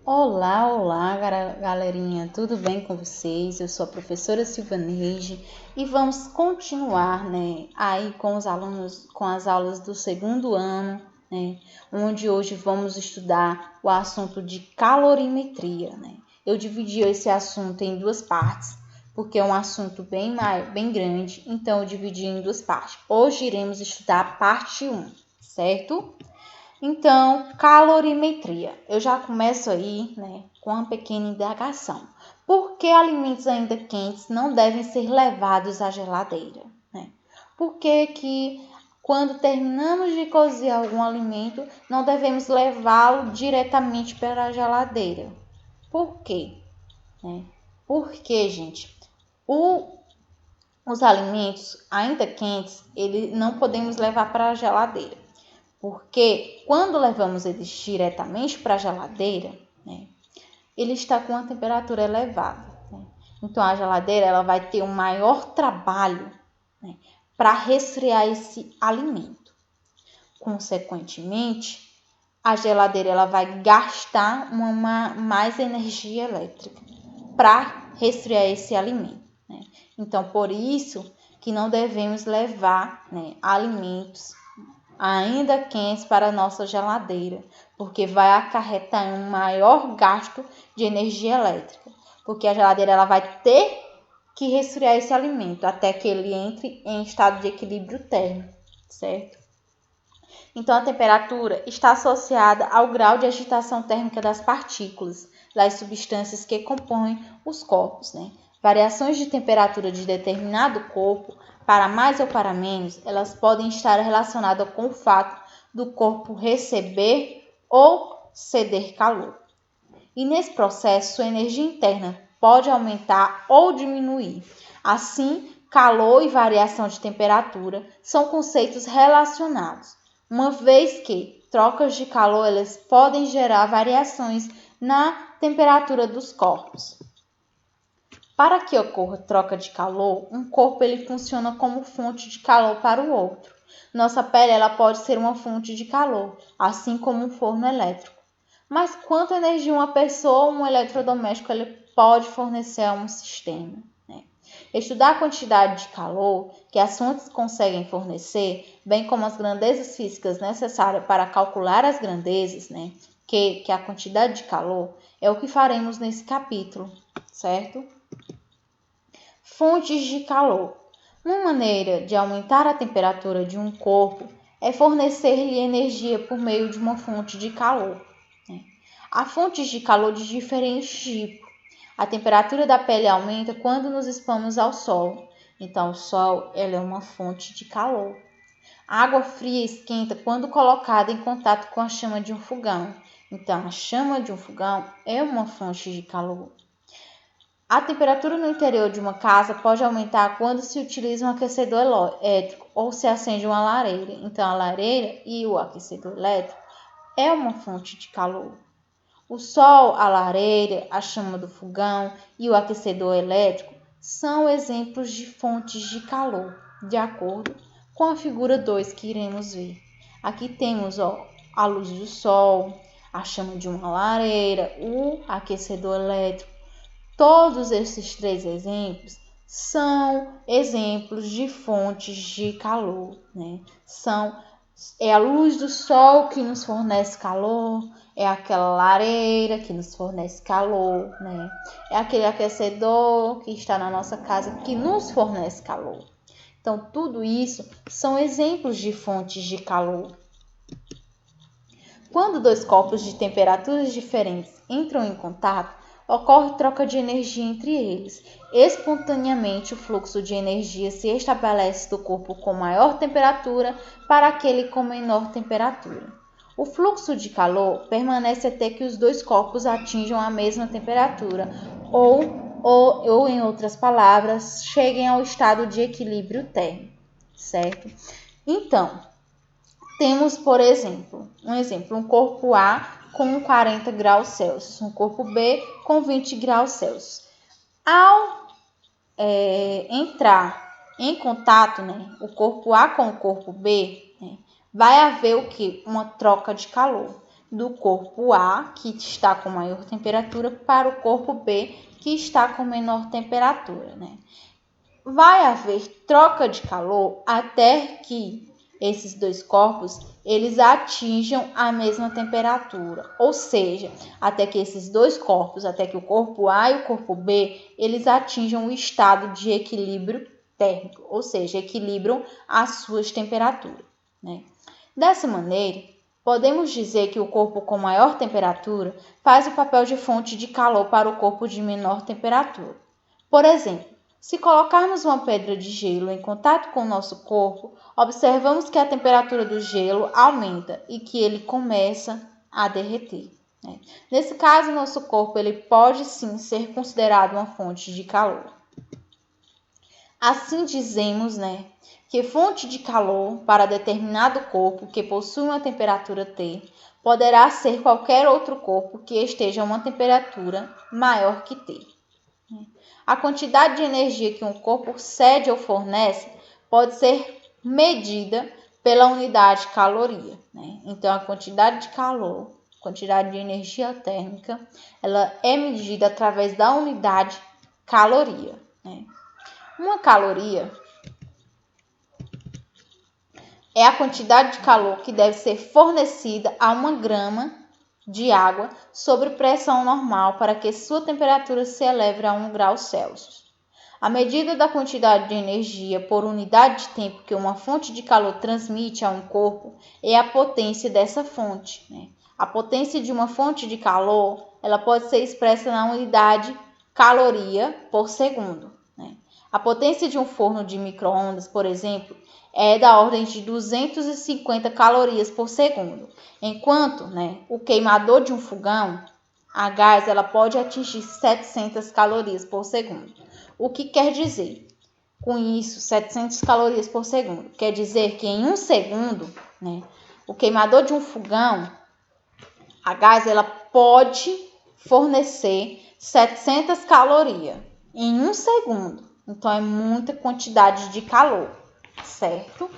Olá, olá, galerinha, tudo bem com vocês? Eu sou a professora Silvaneide e vamos continuar, aí com os alunos, com as aulas do segundo ano, onde hoje vamos estudar o assunto de calorimetria, Eu dividi esse assunto em duas partes, porque é um assunto bem grande, então eu dividi em duas partes. Hoje iremos estudar a parte 1, certo? Então, calorimetria. Eu já começo aí, com uma pequena indagação. Por que alimentos ainda quentes não devem ser levados à geladeira? Por que quando terminamos de cozer algum alimento, não devemos levá-lo diretamente para a geladeira? Por quê? Porque, gente, os alimentos ainda quentes, não podemos levar para a geladeira. Porque quando levamos eles diretamente para a geladeira, ele está com uma temperatura elevada. Então, a geladeira ela vai ter um maior trabalho para resfriar esse alimento. Consequentemente, a geladeira ela vai gastar mais energia elétrica para resfriar esse alimento. Então, por isso que não devemos levar alimentos ainda quentes para a nossa geladeira, porque vai acarretar um maior gasto de energia elétrica, porque a geladeira ela vai ter que resfriar esse alimento até que ele entre em estado de equilíbrio térmico, certo? Então, a temperatura está associada ao grau de agitação térmica das partículas, das substâncias que compõem os corpos, Variações de temperatura de determinado corpo, para mais ou para menos, elas podem estar relacionadas com o fato do corpo receber ou ceder calor. E nesse processo, sua energia interna pode aumentar ou diminuir. Assim, calor e variação de temperatura são conceitos relacionados, uma vez que trocas de calor elas podem gerar variações na temperatura dos corpos. Para que ocorra troca de calor, um corpo ele funciona como fonte de calor para o outro. Nossa pele ela pode ser uma fonte de calor, assim como um forno elétrico. Mas quanta energia uma pessoa ou um eletrodoméstico ele pode fornecer a um sistema? Estudar a quantidade de calor que as fontes conseguem fornecer, bem como as grandezas físicas necessárias para calcular as grandezas, que a quantidade de calor, é o que faremos nesse capítulo, certo? Fontes de calor. Uma maneira de aumentar a temperatura de um corpo é fornecer-lhe energia por meio de uma fonte de calor. Há fontes de calor de diferentes tipos. A temperatura da pele aumenta quando nos expomos ao sol. Então, o sol é uma fonte de calor. A água fria esquenta quando colocada em contato com a chama de um fogão. Então, a chama de um fogão é uma fonte de calor. A temperatura no interior de uma casa pode aumentar quando se utiliza um aquecedor elétrico ou se acende uma lareira. Então, a lareira e o aquecedor elétrico é uma fonte de calor. O sol, a lareira, a chama do fogão e o aquecedor elétrico são exemplos de fontes de calor, de acordo com a figura 2 que iremos ver. Aqui temos a luz do sol, a chama de uma lareira, o aquecedor elétrico. Todos esses três exemplos são exemplos de fontes de calor, É a luz do sol que nos fornece calor, é aquela lareira que nos fornece calor, É aquele aquecedor que está na nossa casa que nos fornece calor. Então, tudo isso são exemplos de fontes de calor. Quando dois corpos de temperaturas diferentes entram em contato, ocorre troca de energia entre eles. Espontaneamente, o fluxo de energia se estabelece do corpo com maior temperatura para aquele com menor temperatura. O fluxo de calor permanece até que os dois corpos atinjam a mesma temperatura ou em outras palavras, cheguem ao estado de equilíbrio térmico, certo? Então, temos, por exemplo, um corpo A com 40 graus Celsius, um corpo B com 20 graus Celsius. Ao entrar em contato, o corpo A com o corpo B, vai haver o que? Uma troca de calor. do corpo A, que está com maior temperatura, para o corpo B, que está com menor temperatura, né? Vai haver troca de calor até que esses dois corpos eles atinjam a mesma temperatura, ou seja, até que esses dois corpos, até que o corpo A e o corpo B, eles atinjam o estado de equilíbrio térmico, ou seja, equilibram as suas temperaturas, né? Dessa maneira, podemos dizer que o corpo com maior temperatura faz o papel de fonte de calor para o corpo de menor temperatura. Por exemplo, se colocarmos uma pedra de gelo em contato com o nosso corpo, observamos que a temperatura do gelo aumenta e que ele começa a derreter, né? Nesse caso, nosso corpo ele pode sim ser considerado uma fonte de calor. Assim dizemos, né, que fonte de calor para determinado corpo que possui uma temperatura T poderá ser qualquer outro corpo que esteja a uma temperatura maior que T. A quantidade de energia que um corpo cede ou fornece pode ser medida pela unidade caloria, né? Então, a quantidade de calor, quantidade de energia térmica, ela é medida através da unidade caloria, né? Uma caloria é a quantidade de calor que deve ser fornecida a 1 grama de água sob pressão normal para que sua temperatura se eleve a 1 grau Celsius. A medida da quantidade de energia por unidade de tempo que uma fonte de calor transmite a um corpo é a potência dessa fonte, né? A potência de uma fonte de calor ela pode ser expressa na unidade caloria por segundo, né? A potência de um forno de micro-ondas, por exemplo, é da ordem de 250 calorias por segundo, enquanto, né, o queimador de um fogão a gás ela pode atingir 700 calorias por segundo. O que quer dizer? Com isso, 700 calorias por segundo. Quer dizer que em 1 segundo, né, o queimador de um fogão a gás ela pode fornecer 700 calorias em 1 segundo. Então, é muita quantidade de calor, certo?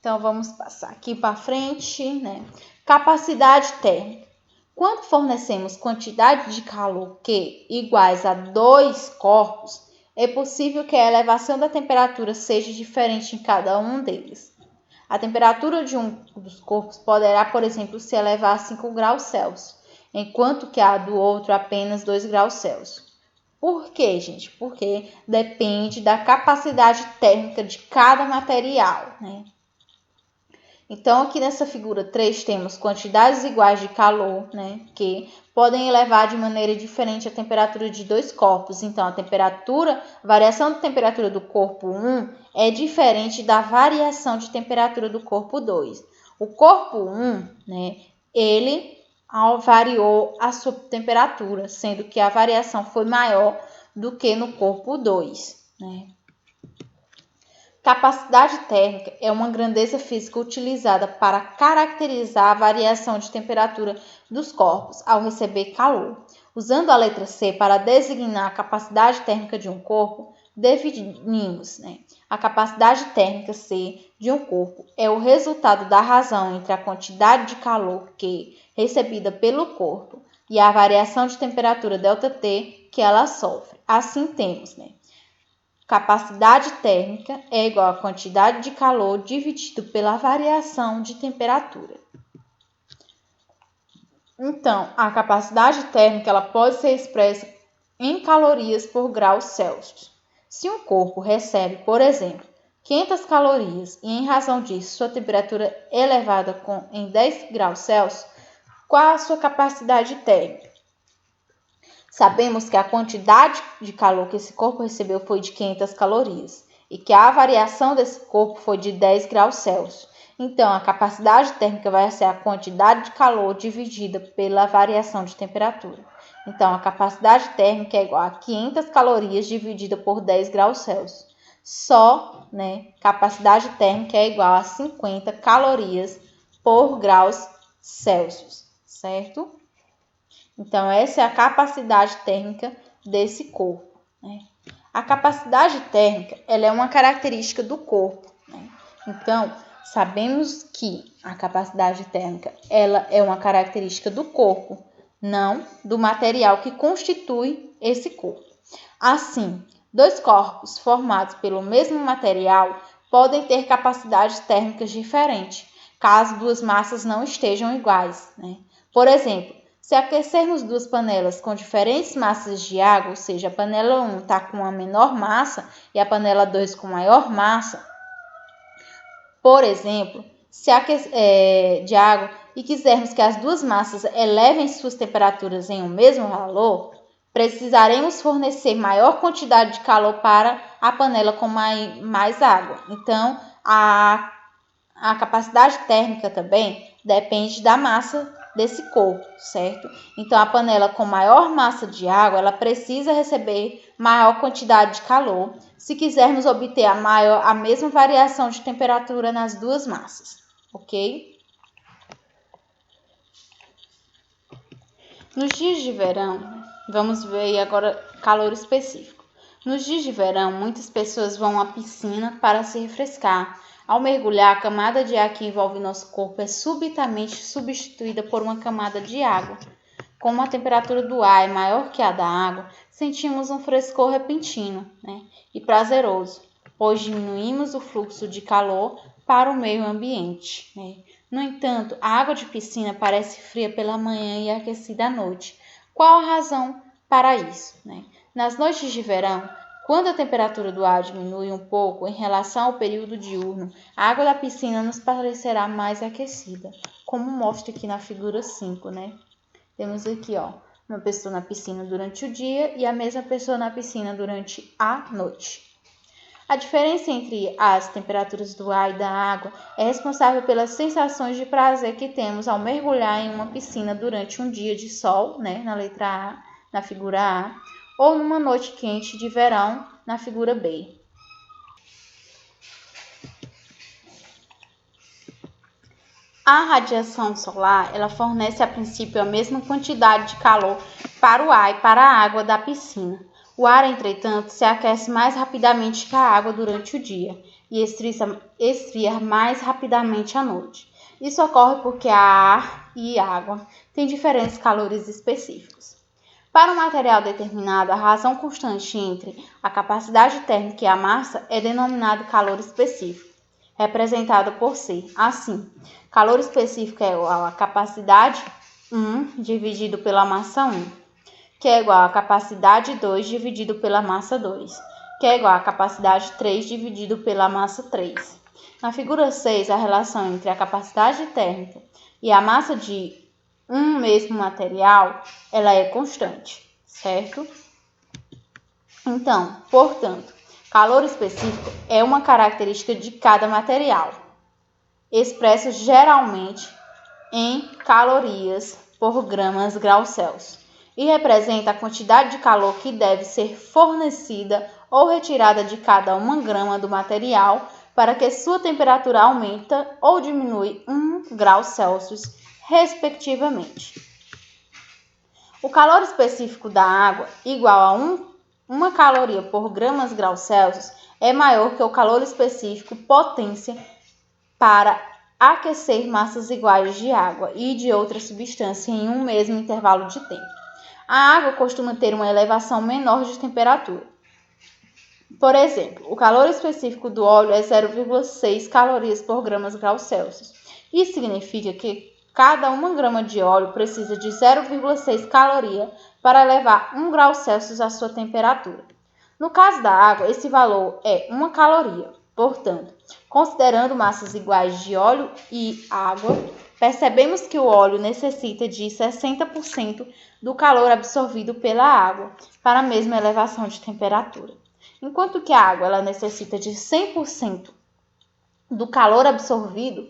Então, vamos passar aqui para frente, né? Capacidade térmica. Quando fornecemos quantidade de calor Q iguais a 2 corpos, é possível que a elevação da temperatura seja diferente em cada um deles. A temperatura de um dos corpos poderá, por exemplo, se elevar a 5 graus Celsius, enquanto que a do outro apenas 2 graus Celsius. Por quê, gente? Porque depende da capacidade térmica de cada material, né? Então, aqui nessa figura 3 temos quantidades iguais de calor, né, que podem elevar de maneira diferente a temperatura de dois corpos. Então, a variação de temperatura do corpo 1 é diferente da variação de temperatura do corpo 2. O corpo 1, né, ele variou a sua temperatura, sendo que a variação foi maior do que no corpo 2, né? Capacidade térmica é uma grandeza física utilizada para caracterizar a variação de temperatura dos corpos ao receber calor. Usando a letra C para designar a capacidade térmica de um corpo, definimos, né? A capacidade térmica C de um corpo é o resultado da razão entre a quantidade de calor Q recebida pelo corpo e a variação de temperatura ΔT que ela sofre. Assim temos, né? Capacidade térmica é igual à quantidade de calor dividido pela variação de temperatura. Então, a capacidade térmica ela pode ser expressa em calorias por graus Celsius. Se um corpo recebe, por exemplo, 500 calorias e, em razão disso, sua temperatura é elevada em 10 graus Celsius, qual a sua capacidade térmica? Sabemos que a quantidade de calor que esse corpo recebeu foi de 500 calorias e que a variação desse corpo foi de 10 graus Celsius. Então, a capacidade térmica vai ser a quantidade de calor dividida pela variação de temperatura. Então, a capacidade térmica é igual a 500 calorias dividida por 10 graus Celsius. Só, né, capacidade térmica é igual a 50 calorias por graus Celsius, certo? Então, essa é a capacidade térmica desse corpo, né? A capacidade térmica ela é uma característica do corpo, né? Então, sabemos que a capacidade térmica ela é uma característica do corpo, não do material que constitui esse corpo. Assim, dois corpos formados pelo mesmo material podem ter capacidades térmicas diferentes, caso duas massas não estejam iguais, né? Por exemplo, se aquecermos duas panelas com diferentes massas de água, ou seja, a panela 1 está com uma menor massa e a panela 2 com maior massa, por exemplo, de água, e quisermos que as duas massas elevem suas temperaturas em um mesmo valor, precisaremos fornecer maior quantidade de calor para a panela com mais água. Então, a capacidade térmica também depende da massa desse corpo, certo? Então, a panela com maior massa de água, ela precisa receber maior quantidade de calor se quisermos obter a mesma variação de temperatura nas duas massas, ok? Nos dias de verão, vamos ver agora calor específico. Nos dias de verão, muitas pessoas vão à piscina para se refrescar. Ao mergulhar, a camada de ar que envolve nosso corpo é subitamente substituída por uma camada de água. Como a temperatura do ar é maior que a da água, sentimos um frescor repentino, e prazeroso, pois diminuímos o fluxo de calor para o meio ambiente. No entanto, a água de piscina parece fria pela manhã e aquecida à noite. Qual a razão para isso? Nas noites de verão, quando a temperatura do ar diminui um pouco em relação ao período diurno, a água da piscina nos parecerá mais aquecida, como mostra aqui na figura 5, Temos aqui, uma pessoa na piscina durante o dia e a mesma pessoa na piscina durante a noite. A diferença entre as temperaturas do ar e da água é responsável pelas sensações de prazer que temos ao mergulhar em uma piscina durante um dia de sol, na letra A, na figura A, ou numa noite quente de verão, na figura B. A radiação solar, ela fornece a princípio a mesma quantidade de calor para o ar e para a água da piscina. O ar, entretanto, se aquece mais rapidamente que a água durante o dia e esfria mais rapidamente à noite. Isso ocorre porque ar e água têm diferentes calores específicos. Para um material determinado, a razão constante entre a capacidade térmica e a massa é denominado calor específico, representado por C. Assim, calor específico é igual a capacidade 1 dividido pela massa 1, que é igual a capacidade 2 dividido pela massa 2, que é igual a capacidade 3 dividido pela massa 3. Na figura 6, a relação entre a capacidade térmica e a massa de um mesmo material, ela é constante, certo? Então, portanto, calor específico é uma característica de cada material, expresso geralmente em calorias por gramas grau Celsius, e representa a quantidade de calor que deve ser fornecida ou retirada de cada 1 grama do material para que sua temperatura aumente ou diminui 1 grau Celsius, respectivamente. O calor específico da água, igual a 1 caloria por gramas grau Celsius, é maior que o calor específico potência para aquecer massas iguais de água e de outra substância em um mesmo intervalo de tempo. A água costuma ter uma elevação menor de temperatura. Por exemplo, o calor específico do óleo é 0,6 calorias por gramas grau Celsius. Isso significa que cada 1 grama de óleo precisa de 0,6 caloria para elevar 1 grau Celsius a sua temperatura. No caso da água, esse valor é 1 caloria. Portanto, considerando massas iguais de óleo e água, percebemos que o óleo necessita de 60% do calor absorvido pela água para a mesma elevação de temperatura. Enquanto que a água ela necessita de 100% do calor absorvido,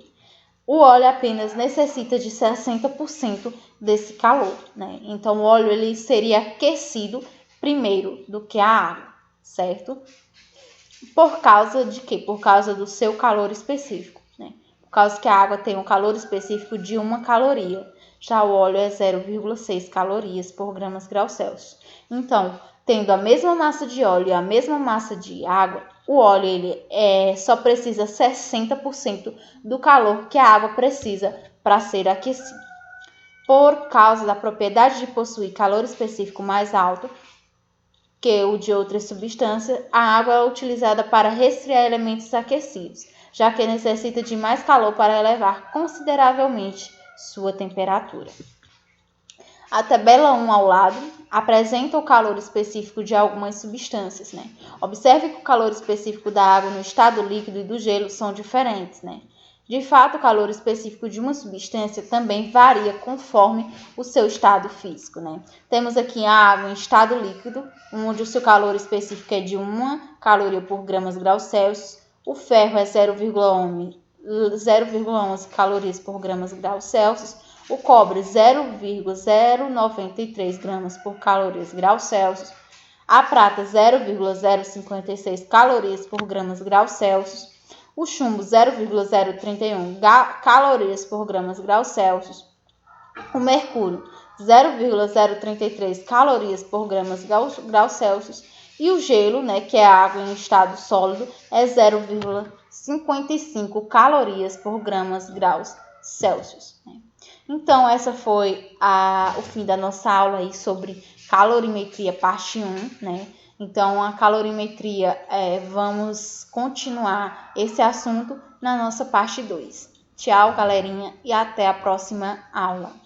o óleo apenas necessita de 60% desse calor, Então, o óleo ele seria aquecido primeiro do que a água, certo? Por causa de quê? Por causa do seu calor específico, Por causa que a água tem um calor específico de 1 caloria. Já o óleo é 0,6 calorias por gramas grau Celsius. Então, tendo a mesma massa de óleo e a mesma massa de água, o óleo ele só precisa 60% do calor que a água precisa para ser aquecido. Por causa da propriedade de possuir calor específico mais alto que o de outras substâncias, a água é utilizada para resfriar elementos aquecidos, já que necessita de mais calor para elevar consideravelmente sua temperatura. A tabela 1 ao lado apresenta o calor específico de algumas substâncias, né? Observe que o calor específico da água no estado líquido e do gelo são diferentes, né? De fato, o calor específico de uma substância também varia conforme o seu estado físico, né? Temos aqui a água em estado líquido, onde o seu calor específico é de 1 caloria por gramas graus Celsius. O ferro é 0,11 calorias por gramas graus Celsius. O cobre 0,093 gramas por calorias graus Celsius. A prata 0,056 calorias por gramas graus Celsius. O chumbo 0,031 calorias por gramas graus Celsius. O mercúrio 0,033 calorias por gramas graus Celsius. E o gelo, né, que é a água em estado sólido, é 0,55 calorias por gramas graus Celsius. Então, essa foi o fim da nossa aula aí sobre calorimetria parte 1, né? Então, a calorimetria, vamos continuar esse assunto na nossa parte 2. Tchau, galerinha, e até a próxima aula.